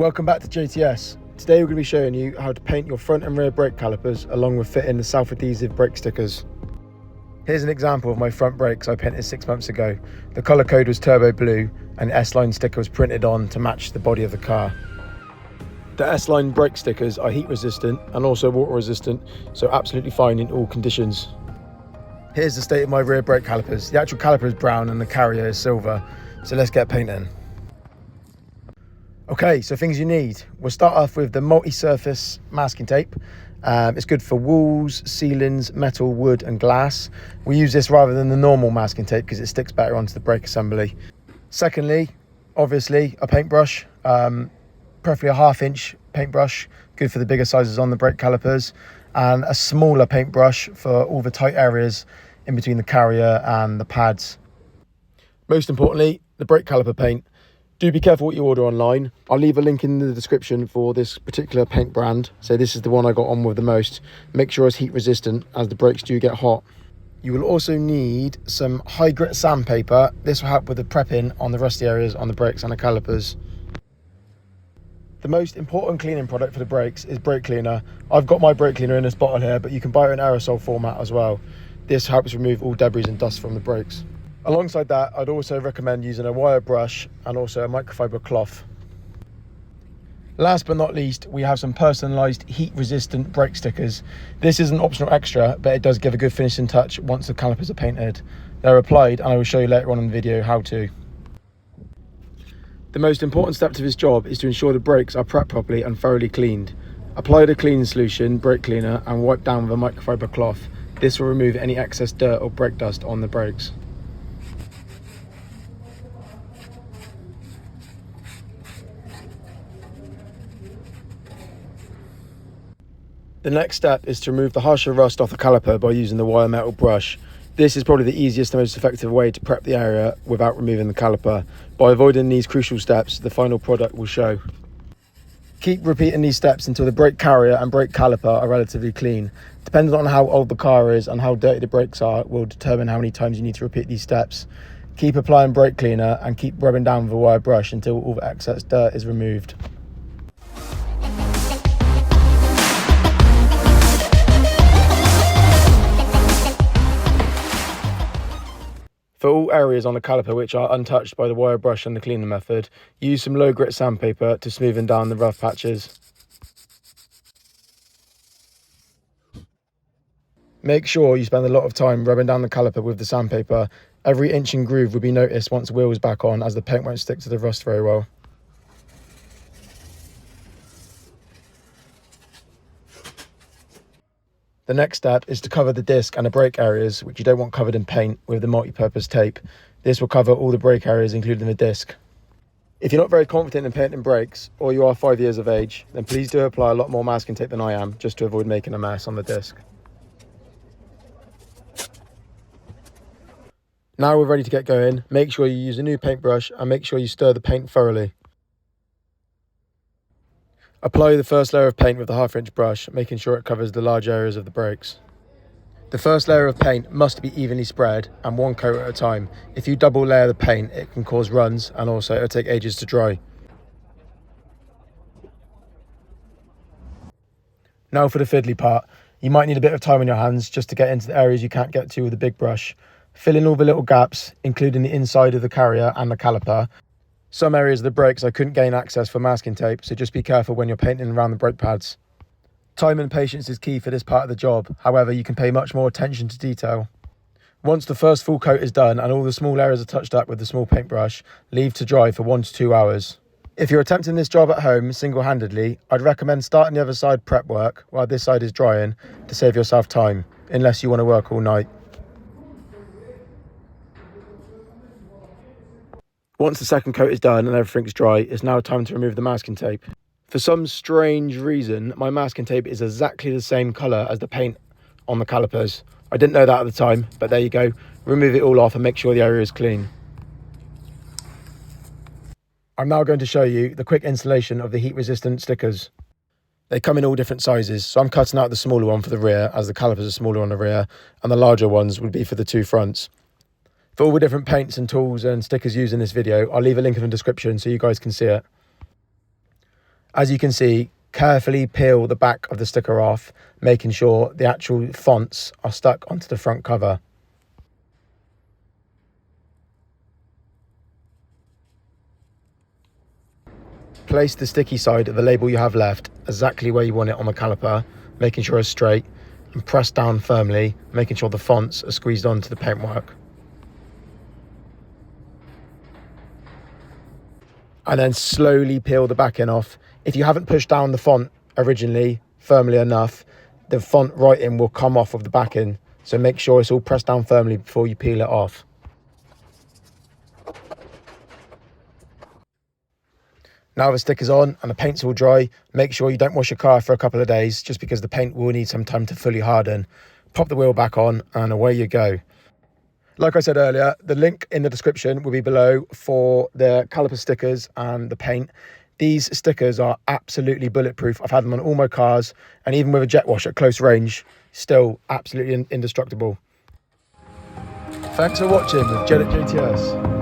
Welcome back to JTS. Today we're going to be showing you how to paint your front and rear brake calipers along with fitting the self-adhesive brake stickers. Here's an example of my front brakes I painted 6 months ago. The colour code was turbo blue and the S-Line sticker was printed on to match the body of the car. The S-Line brake stickers are heat resistant and also water resistant, so absolutely fine in all conditions. Here's the state of my rear brake calipers. The actual caliper is brown and the carrier is silver, so let's get painting. Okay, so things you need. We'll start off with the multi-surface masking tape. It's good for walls, ceilings, metal, wood and glass. We use this rather than the normal masking tape because it sticks better onto the brake assembly. Secondly, obviously a paintbrush, preferably a 1/2 inch paintbrush, good for the bigger sizes on the brake calipers, and a smaller paintbrush for all the tight areas in between the carrier and the pads. Most importantly, the brake caliper paint. Do be careful what you order online. I'll leave a link in the description for this particular paint brand. So this is the one I got on with the most. Make sure it's heat resistant as the brakes do get hot. You will also need some high grit sandpaper. This will help with the prepping on the rusty areas on the brakes and the calipers. The most important cleaning product for the brakes is brake cleaner. I've got my brake cleaner in this bottle here, but you can buy it in aerosol format as well. This helps remove all debris and dust from the brakes. Alongside that, I'd also recommend using a wire brush and also a microfiber cloth. Last but not least, we have some personalised heat resistant brake stickers. This is an optional extra, but it does give a good finishing touch once the calipers are painted. They're applied and I will show you later on in the video how to. The most important step to this job is to ensure the brakes are prepped properly and thoroughly cleaned. Apply the cleaning solution, brake cleaner, and wipe down with a microfiber cloth. This will remove any excess dirt or brake dust on the brakes. The next step is to remove the harsher rust off the caliper by using the wire metal brush. This is probably the easiest and most effective way to prep the area without removing the caliper. By avoiding these crucial steps, the final product will show. Keep repeating these steps until the brake carrier and brake caliper are relatively clean. Depending on how old the car is and how dirty the brakes are will determine how many times you need to repeat these steps. Keep applying brake cleaner and keep rubbing down with a wire brush until all the excess dirt is removed. For all areas on the caliper which are untouched by the wire brush and the cleaner method, use some low grit sandpaper to smoothen down the rough patches. Make sure you spend a lot of time rubbing down the caliper with the sandpaper. Every inch and groove will be noticed once the wheel is back on, as the paint won't stick to the rust very well. The next step is to cover the disc and the brake areas which you don't want covered in paint with the multi-purpose tape. This will cover all the brake areas including the disc. If you're not very confident in painting brakes or you are 5 years of age, then please do apply a lot more masking tape than I am just to avoid making a mess on the disc. Now we're ready to get going. Make sure you use a new paintbrush and make sure you stir the paint thoroughly. Apply the first layer of paint with the 1/2 inch brush, making sure it covers the large areas of the brakes. The first layer of paint must be evenly spread and one coat at a time. If you double layer the paint, it can cause runs and also it'll take ages to dry. Now for the fiddly part. You might need a bit of time on your hands just to get into the areas you can't get to with a big brush. Fill in all the little gaps, including the inside of the carrier and the caliper. Some areas of the brakes I couldn't gain access for masking tape, so just be careful when you're painting around the brake pads. Time and patience is key for this part of the job, however you can pay much more attention to detail. Once the first full coat is done and all the small areas are touched up with the small paintbrush, leave to dry for 1 to 2 hours. If you're attempting this job at home single-handedly, I'd recommend starting the other side prep work while this side is drying to save yourself time, unless you want to work all night. Once the second coat is done and everything's dry, it's now time to remove the masking tape. For some strange reason, my masking tape is exactly the same colour as the paint on the calipers. I didn't know that at the time, but there you go. Remove it all off and make sure the area is clean. I'm now going to show you the quick installation of the heat resistant stickers. They come in all different sizes, so I'm cutting out the smaller one for the rear as the calipers are smaller on the rear, and the larger ones would be for the 2 fronts. For all the different paints and tools and stickers used in this video, I'll leave a link in the description so you guys can see it. As you can see, carefully peel the back of the sticker off, making sure the actual fonts are stuck onto the front cover. Place the sticky side of the label you have left exactly where you want it on the caliper, making sure it's straight, and press down firmly, making sure the fonts are squeezed onto the paintwork. And then slowly peel the back end off. If you haven't pushed down the font originally firmly enough, the font writing will come off of the back end. So make sure it's all pressed down firmly before you peel it off. Now the sticker's on and the paint's all dry, make sure you don't wash your car for a couple of days, just because the paint will need some time to fully harden. Pop the wheel back on and away you go. Like I said earlier, the link in the description will be below for the caliper stickers and the paint. These stickers are absolutely bulletproof. I've had them on all my cars, and even with a jet wash at close range, still absolutely indestructible. Thanks for watching with Jed at JTS.